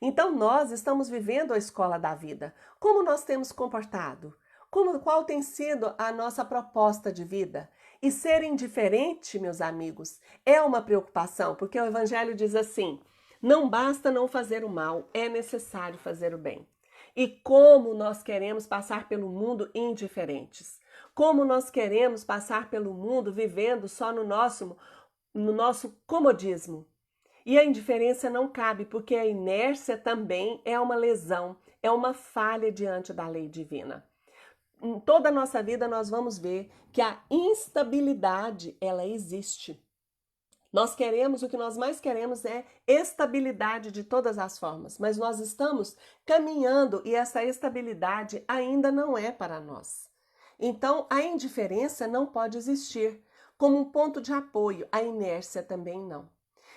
Então nós estamos vivendo a escola da vida. Como nós temos comportado? Qual tem sido a nossa proposta de vida? E ser indiferente, meus amigos, é uma preocupação, porque o Evangelho diz assim: não basta não fazer o mal, é necessário fazer o bem. E como nós queremos passar pelo mundo indiferentes? Como nós queremos passar pelo mundo vivendo só no nosso comodismo? E a indiferença não cabe, porque a inércia também é uma lesão, é uma falha diante da lei divina. Em toda a nossa vida nós vamos ver que a instabilidade, ela existe. Nós queremos, o que nós mais queremos é estabilidade de todas as formas, mas nós estamos caminhando e essa estabilidade ainda não é para nós. Então, a indiferença não pode existir como um ponto de apoio, a inércia também não.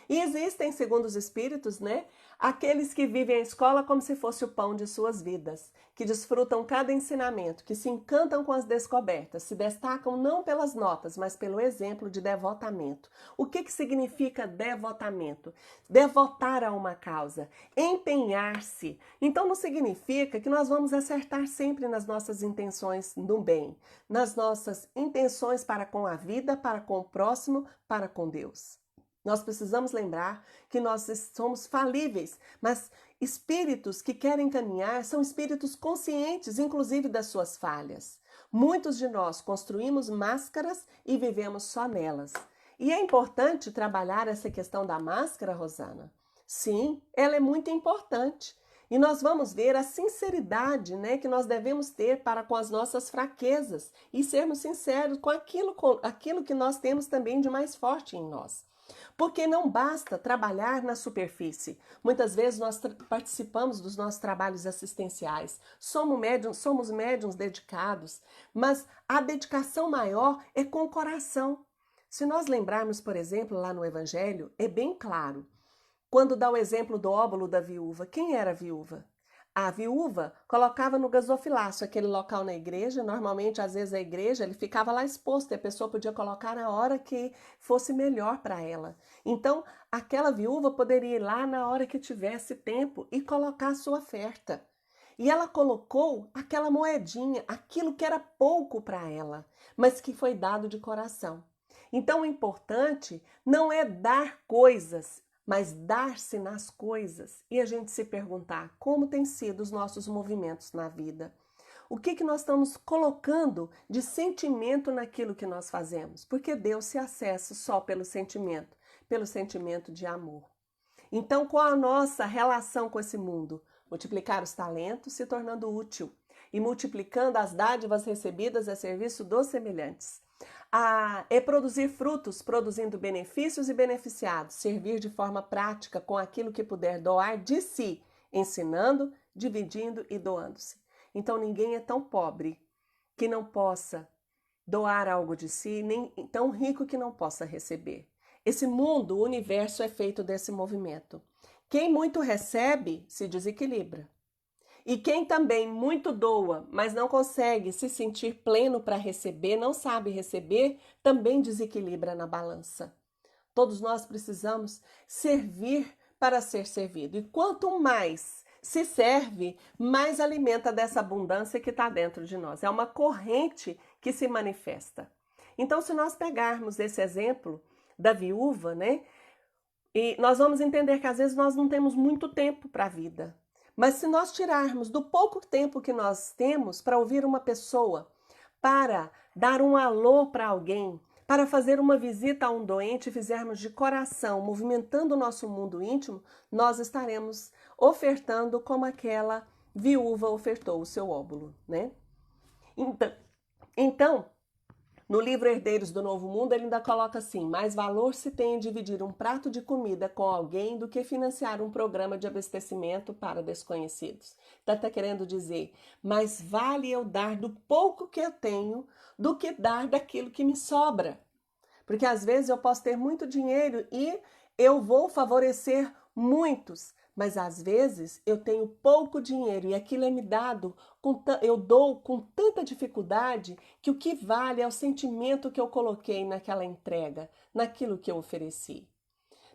E existem, segundo os espíritos, né, aqueles que vivem a escola como se fosse o pão de suas vidas, que desfrutam cada ensinamento, que se encantam com as descobertas, se destacam não pelas notas, mas pelo exemplo de devotamento. O que significa devotamento? Devotar a uma causa, empenhar-se. Então não significa que nós vamos acertar sempre nas nossas intenções no bem, nas nossas intenções para com a vida, para com o próximo, para com Deus. Nós precisamos lembrar que nós somos falíveis, mas espíritos que querem caminhar são espíritos conscientes, inclusive das suas falhas. Muitos de nós construímos máscaras e vivemos só nelas. E é importante trabalhar essa questão da máscara, Rosana? Sim, ela é muito importante. E nós vamos ver a sinceridade, né, que nós devemos ter para com as nossas fraquezas e sermos sinceros com aquilo que nós temos também de mais forte em nós. Porque não basta trabalhar na superfície. Muitas vezes nós participamos dos nossos trabalhos assistenciais, somos médiuns dedicados, mas a dedicação maior é com o coração. Se nós lembrarmos, por exemplo, lá no Evangelho, é bem claro. Quando dá o exemplo do óbolo da viúva, quem era a viúva? A viúva colocava no gasofilácio, aquele local na igreja, normalmente, às vezes, a igreja, ele ficava lá exposto e a pessoa podia colocar na hora que fosse melhor para ela. Então, aquela viúva poderia ir lá na hora que tivesse tempo e colocar a sua oferta. E ela colocou aquela moedinha, aquilo que era pouco para ela, mas que foi dado de coração. Então, o importante não é dar coisas, mas dar-se nas coisas e a gente se perguntar como têm sido os nossos movimentos na vida. O que nós estamos colocando de sentimento naquilo que nós fazemos? Porque Deus se acessa só pelo sentimento de amor. Então, qual a nossa relação com esse mundo? Multiplicar os talentos, se tornando útil e multiplicando as dádivas recebidas a serviço dos semelhantes. É produzir frutos, produzindo benefícios e beneficiados, servir de forma prática com aquilo que puder doar de si, ensinando, dividindo e doando-se. Então ninguém é tão pobre que não possa doar algo de si, nem tão rico que não possa receber. Esse mundo, o universo é feito desse movimento. Quem muito recebe, se desequilibra. E quem também muito doa, mas não consegue se sentir pleno para receber, não sabe receber, também desequilibra na balança. Todos nós precisamos servir para ser servido. E quanto mais se serve, mais alimenta dessa abundância que está dentro de nós. É uma corrente que se manifesta. Então, se nós pegarmos esse exemplo da viúva, né? E nós vamos entender que às vezes nós não temos muito tempo para a vida. Mas se nós tirarmos do pouco tempo que nós temos para ouvir uma pessoa, para dar um alô para alguém, para fazer uma visita a um doente e fizermos de coração, movimentando o nosso mundo íntimo, nós estaremos ofertando como aquela viúva ofertou o seu óbolo, né? Então, no livro Herdeiros do Novo Mundo, ele ainda coloca assim: mais valor se tem em dividir um prato de comida com alguém do que financiar um programa de abastecimento para desconhecidos. Está querendo dizer, mais vale eu dar do pouco que eu tenho do que dar daquilo que me sobra. Porque às vezes eu posso ter muito dinheiro e eu vou favorecer muitos, mas às vezes eu tenho pouco dinheiro e aquilo é me dado, eu dou com tanta dificuldade que o que vale é o sentimento que eu coloquei naquela entrega, naquilo que eu ofereci.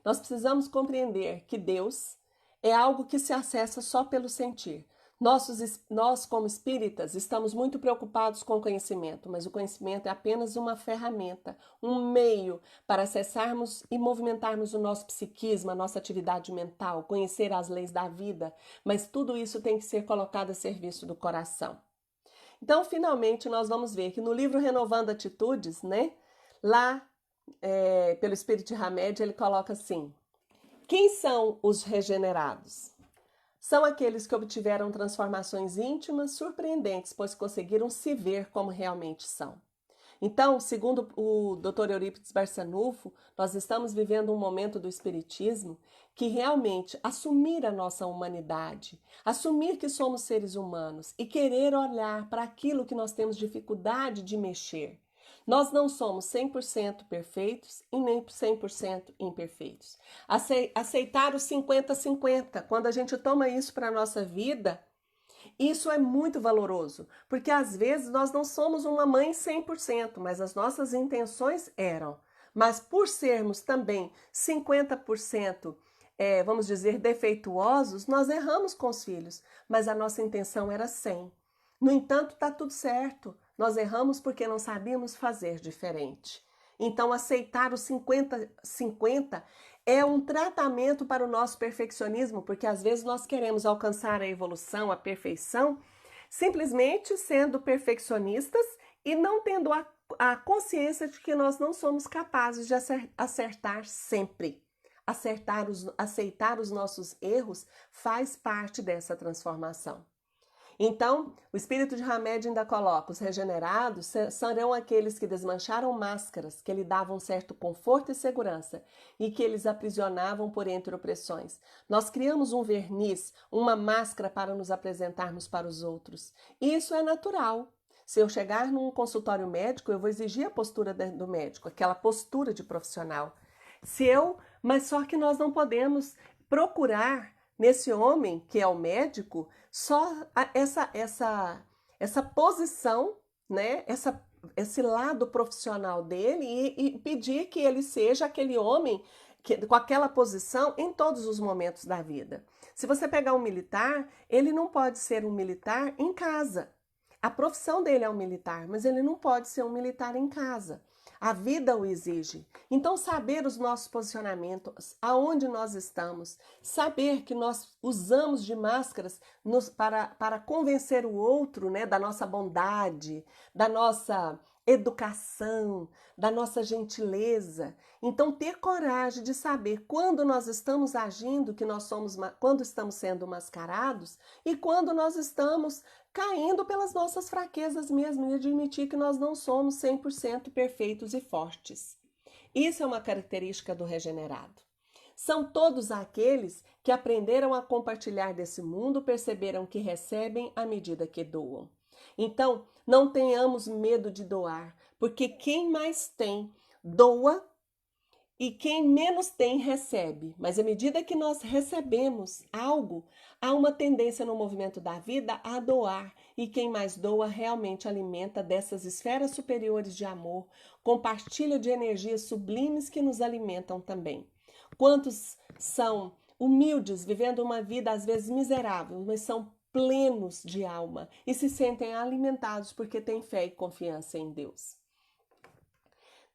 Nós precisamos compreender que Deus é algo que se acessa só pelo sentir. Nós, como espíritas, estamos muito preocupados com o conhecimento, mas o conhecimento é apenas uma ferramenta, um meio para acessarmos e movimentarmos o nosso psiquismo, a nossa atividade mental, conhecer as leis da vida, mas tudo isso tem que ser colocado a serviço do coração. Então, finalmente, nós vamos ver que no livro Renovando Atitudes, né, lá pelo Espírito de Hamed, ele coloca assim: quem são os regenerados? São aqueles que obtiveram transformações íntimas surpreendentes, pois conseguiram se ver como realmente são. Então, segundo o Dr. Eurípides Barçanufo, nós estamos vivendo um momento do Espiritismo que realmente assumir a nossa humanidade, assumir que somos seres humanos e querer olhar para aquilo que nós temos dificuldade de mexer. Nós não somos 100% perfeitos e nem 100% imperfeitos. Aceitar os 50-50, quando a gente toma isso para a nossa vida, isso é muito valoroso, porque às vezes nós não somos uma mãe 100%, mas as nossas intenções eram. Mas por sermos também 50%, vamos dizer, defeituosos, nós erramos com os filhos, mas a nossa intenção era 100%. No entanto, está tudo certo. Nós erramos porque não sabíamos fazer diferente. Então, aceitar o 50-50 é um tratamento para o nosso perfeccionismo, porque às vezes nós queremos alcançar a evolução, a perfeição, simplesmente sendo perfeccionistas e não tendo a consciência de que nós não somos capazes de acertar sempre. Aceitar os nossos erros faz parte dessa transformação. Então, o espírito de Hamed ainda coloca: os regenerados serão aqueles que desmancharam máscaras que lhe davam certo conforto e segurança e que eles aprisionavam por entre opressões. Nós criamos um verniz, uma máscara para nos apresentarmos para os outros. Isso é natural. Se eu chegar num consultório médico, eu vou exigir a postura do médico, aquela postura de profissional. Mas só que nós não podemos procurar nesse homem que é o médico só essa posição, né? Esse lado profissional dele e pedir que ele seja aquele homem com aquela posição em todos os momentos da vida. Se você pegar um militar, ele não pode ser um militar em casa. A profissão dele é um militar, mas ele não pode ser um militar em casa. A vida o exige. Então, saber os nossos posicionamentos, aonde nós estamos, saber que nós usamos de máscaras para convencer o outro, né, da nossa bondade, da nossa educação, da nossa gentileza. Então, ter coragem de saber quando nós estamos agindo, quando estamos sendo mascarados e quando nós estamos caindo pelas nossas fraquezas mesmo e admitir que nós não somos 100% perfeitos e fortes. Isso é uma característica do regenerado. São todos aqueles que aprenderam a compartilhar desse mundo, perceberam que recebem à medida que doam. Então, não tenhamos medo de doar, porque quem mais tem, doa, e quem menos tem, recebe. Mas à medida que nós recebemos algo, há uma tendência no movimento da vida a doar. E quem mais doa realmente alimenta dessas esferas superiores de amor, compartilha de energias sublimes que nos alimentam também. Quantos são humildes, vivendo uma vida às vezes miserável, mas são plenos de alma e se sentem alimentados porque têm fé e confiança em Deus.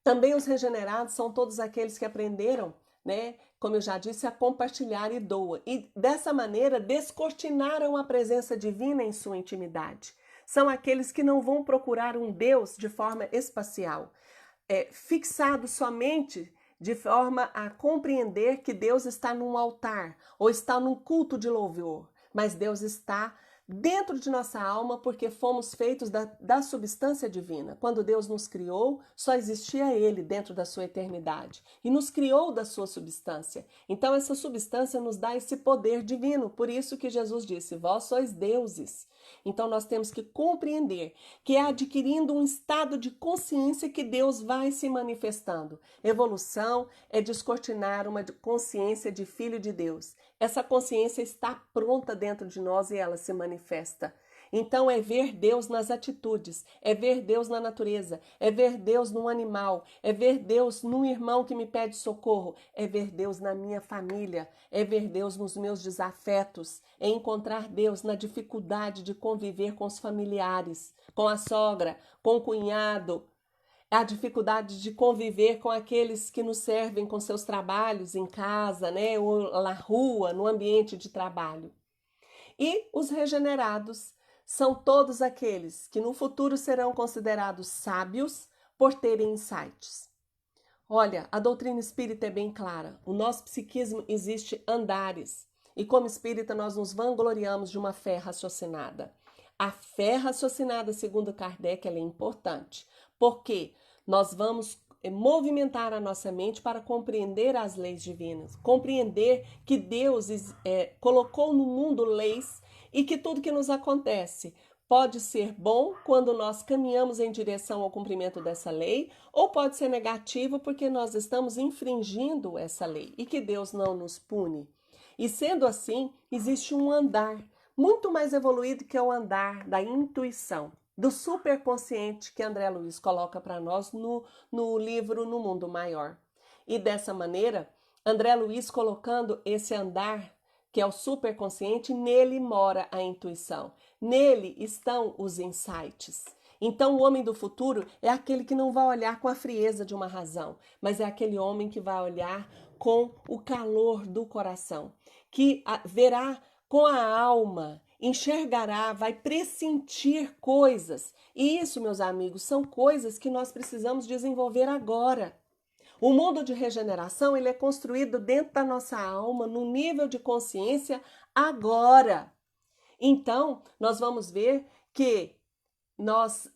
Também os regenerados são todos aqueles que aprenderam, né, como eu já disse, a compartilhar e doa. E dessa maneira descortinaram a presença divina em sua intimidade. São aqueles que não vão procurar um Deus de forma espacial, fixado somente de forma a compreender que Deus está num altar ou está num culto de louvor, mas Deus está dentro de nossa alma, porque fomos feitos da substância divina. Quando Deus nos criou, só existia Ele dentro da sua eternidade e nos criou da sua substância. Então essa substância nos dá esse poder divino, por isso que Jesus disse: vós sois deuses. Então nós temos que compreender que é adquirindo um estado de consciência que Deus vai se manifestando. Evolução é descortinar uma consciência de filho de Deus. Essa consciência está pronta dentro de nós e ela se manifesta. Então é ver Deus nas atitudes, é ver Deus na natureza, é ver Deus num animal, é ver Deus num irmão que me pede socorro, é ver Deus na minha família, é ver Deus nos meus desafetos, é encontrar Deus na dificuldade de conviver com os familiares, com a sogra, com o cunhado, a dificuldade de conviver com aqueles que nos servem com seus trabalhos em casa, né, ou na rua, no ambiente de trabalho. E os regenerados são todos aqueles que no futuro serão considerados sábios por terem insights. Olha, a doutrina espírita é bem clara. O nosso psiquismo existe andares. E como espírita nós nos vangloriamos de uma fé raciocinada. A fé raciocinada, segundo Kardec, ela é importante. Porque nós vamos movimentar a nossa mente para compreender as leis divinas. Compreender que Deus colocou no mundo leis e que tudo que nos acontece pode ser bom quando nós caminhamos em direção ao cumprimento dessa lei, ou pode ser negativo porque nós estamos infringindo essa lei e que Deus não nos pune. E sendo assim, existe um andar muito mais evoluído que é o andar da intuição, do superconsciente que André Luiz coloca para nós no livro No Mundo Maior. E dessa maneira, André Luiz colocando esse andar que é o superconsciente, nele mora a intuição, nele estão os insights. Então o homem do futuro é aquele que não vai olhar com a frieza de uma razão, mas é aquele homem que vai olhar com o calor do coração, que verá com a alma, enxergará, vai pressentir coisas. E isso, meus amigos, são coisas que nós precisamos desenvolver agora. O mundo de regeneração ele é construído dentro da nossa alma, no nível de consciência agora. Então, nós vamos ver que nós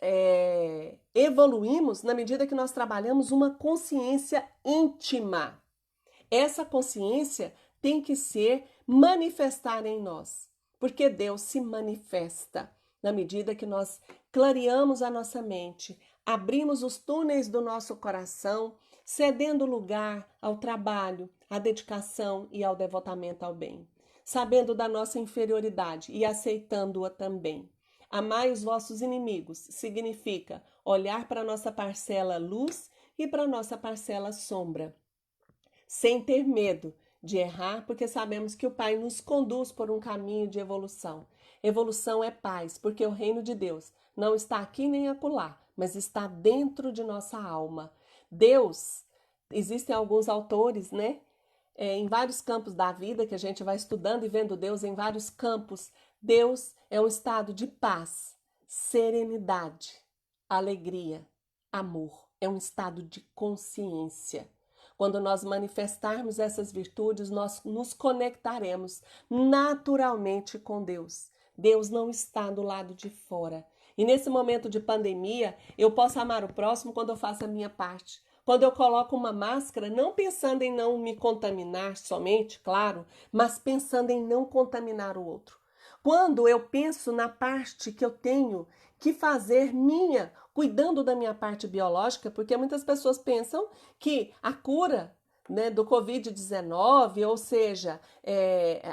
evoluímos na medida que nós trabalhamos uma consciência íntima. Essa consciência tem que ser manifestada em nós, porque Deus se manifesta na medida que nós clareamos a nossa mente, abrimos os túneis do nosso coração, cedendo lugar ao trabalho, à dedicação e ao devotamento ao bem, sabendo da nossa inferioridade e aceitando-a também. Amai os vossos inimigos significa olhar para a nossa parcela luz e para a nossa parcela sombra, sem ter medo de errar, porque sabemos que o Pai nos conduz por um caminho de evolução. Evolução é paz, porque o reino de Deus não está aqui nem acolá, mas está dentro de nossa alma. Deus, existem alguns autores, né? Em vários campos da vida que a gente vai estudando e vendo Deus em vários campos. Deus é um estado de paz, serenidade, alegria, amor. É um estado de consciência. Quando nós manifestarmos essas virtudes, nós nos conectaremos naturalmente com Deus. Deus não está do lado de fora. E nesse momento de pandemia, eu posso amar o próximo quando eu faço a minha parte. Quando eu coloco uma máscara, não pensando em não me contaminar somente, claro, mas pensando em não contaminar o outro. Quando eu penso na parte que eu tenho que fazer minha, cuidando da minha parte biológica, porque muitas pessoas pensam que a cura, né, do Covid-19, ou seja,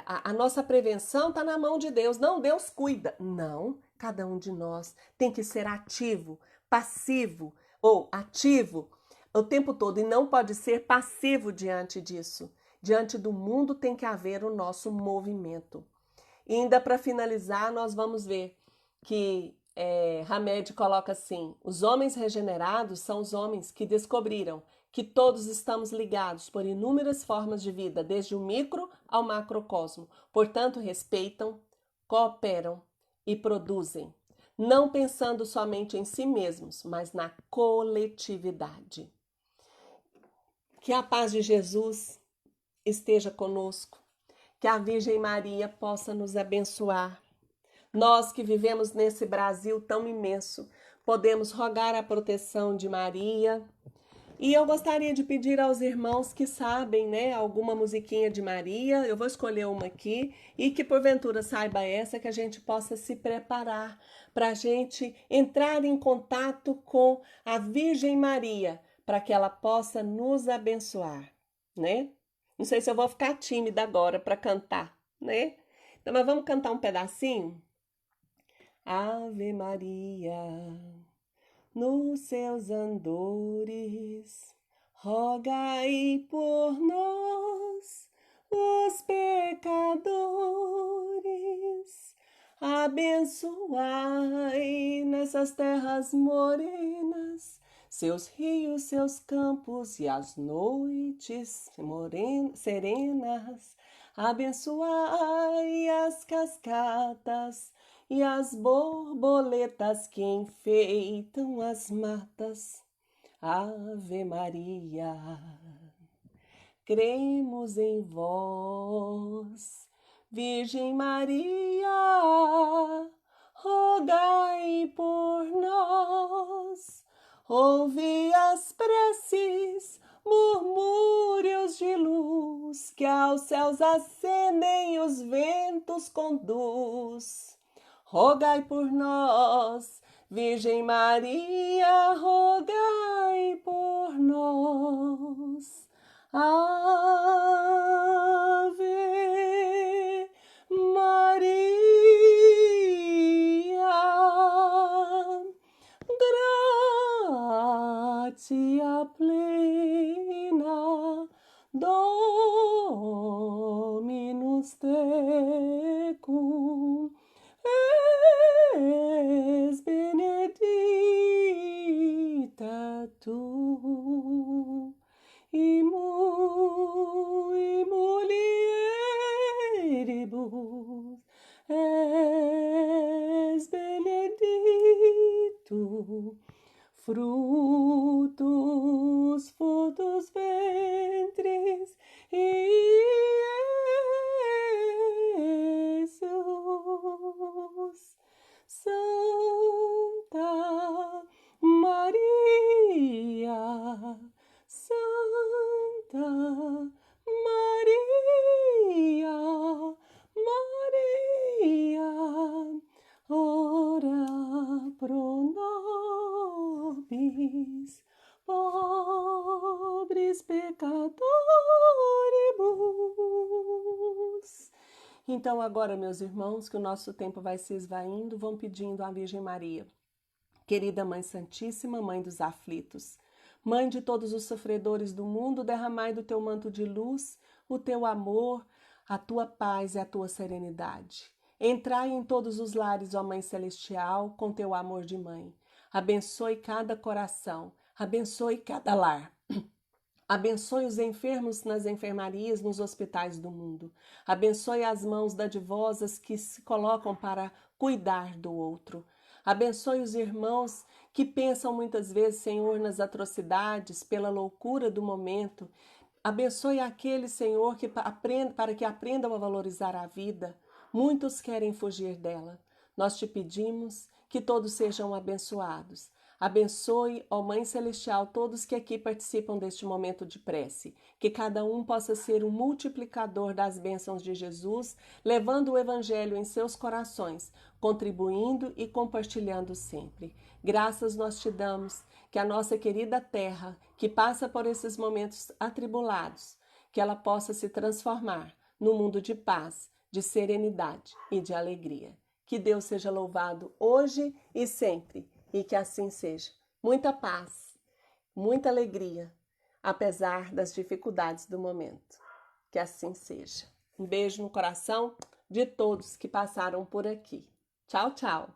a nossa prevenção está na mão de Deus. Não, Deus cuida. Não, cada um de nós tem que ser ativo, passivo ou ativo o tempo todo e não pode ser passivo diante disso. Diante do mundo tem que haver o nosso movimento. E ainda para finalizar, nós vamos ver que Hamed coloca assim: os homens regenerados são os homens que descobriram que todos estamos ligados por inúmeras formas de vida, desde o micro ao macrocosmo. Portanto, respeitam, cooperam e produzem, não pensando somente em si mesmos, mas na coletividade. Que a paz de Jesus esteja conosco, que a Virgem Maria possa nos abençoar. Nós que vivemos nesse Brasil tão imenso, podemos rogar a proteção de Maria. E eu gostaria de pedir aos irmãos que sabem, né, alguma musiquinha de Maria, eu vou escolher uma aqui, e que porventura saiba essa, que a gente possa se preparar para a gente entrar em contato com a Virgem Maria, para que ela possa nos abençoar, né? Não sei se eu vou ficar tímida agora para cantar, né? Então, mas vamos cantar um pedacinho? Ave Maria, nos seus andores, rogai por nós, os pecadores. Abençoai nessas terras morenas, seus rios, seus campos e as noites serenas. Abençoai as cascatas e as borboletas que enfeitam as matas. Ave Maria, cremos em vós, Virgem Maria, rogai por nós. Ouvi as preces, murmúrios de luz, que aos céus ascendem os ventos conduz. Rogai por nós, Virgem Maria, rogai por nós. Ave Maria, gratia plena, Dominus tecum, es benedicta tu in mulieribus, es benedictus fructus ventris, Iesus. Então agora, meus irmãos, que o nosso tempo vai se esvaindo, vão pedindo à Virgem Maria, querida Mãe Santíssima, Mãe dos aflitos, Mãe de todos os sofredores do mundo, derramai do teu manto de luz o teu amor, a tua paz e a tua serenidade. Entrai em todos os lares, ó Mãe Celestial, com teu amor de mãe. Abençoe cada coração, abençoe cada lar. Abençoe os enfermos nas enfermarias, nos hospitais do mundo. Abençoe as mãos dadivosas que se colocam para cuidar do outro. Abençoe os irmãos que pensam muitas vezes, Senhor, nas atrocidades, pela loucura do momento. Abençoe aqueles, Senhor, para que aprendam a valorizar a vida. Muitos querem fugir dela. Nós te pedimos que todos sejam abençoados. Abençoe, ó Mãe Celestial, todos que aqui participam deste momento de prece, que cada um possa ser um multiplicador das bênçãos de Jesus, levando o Evangelho em seus corações, contribuindo e compartilhando sempre. Graças nós te damos, que a nossa querida terra, que passa por esses momentos atribulados, que ela possa se transformar num mundo de paz, de serenidade e de alegria. Que Deus seja louvado hoje e sempre. E que assim seja. Muita paz, muita alegria, apesar das dificuldades do momento. Que assim seja. Um beijo no coração de todos que passaram por aqui. Tchau, tchau.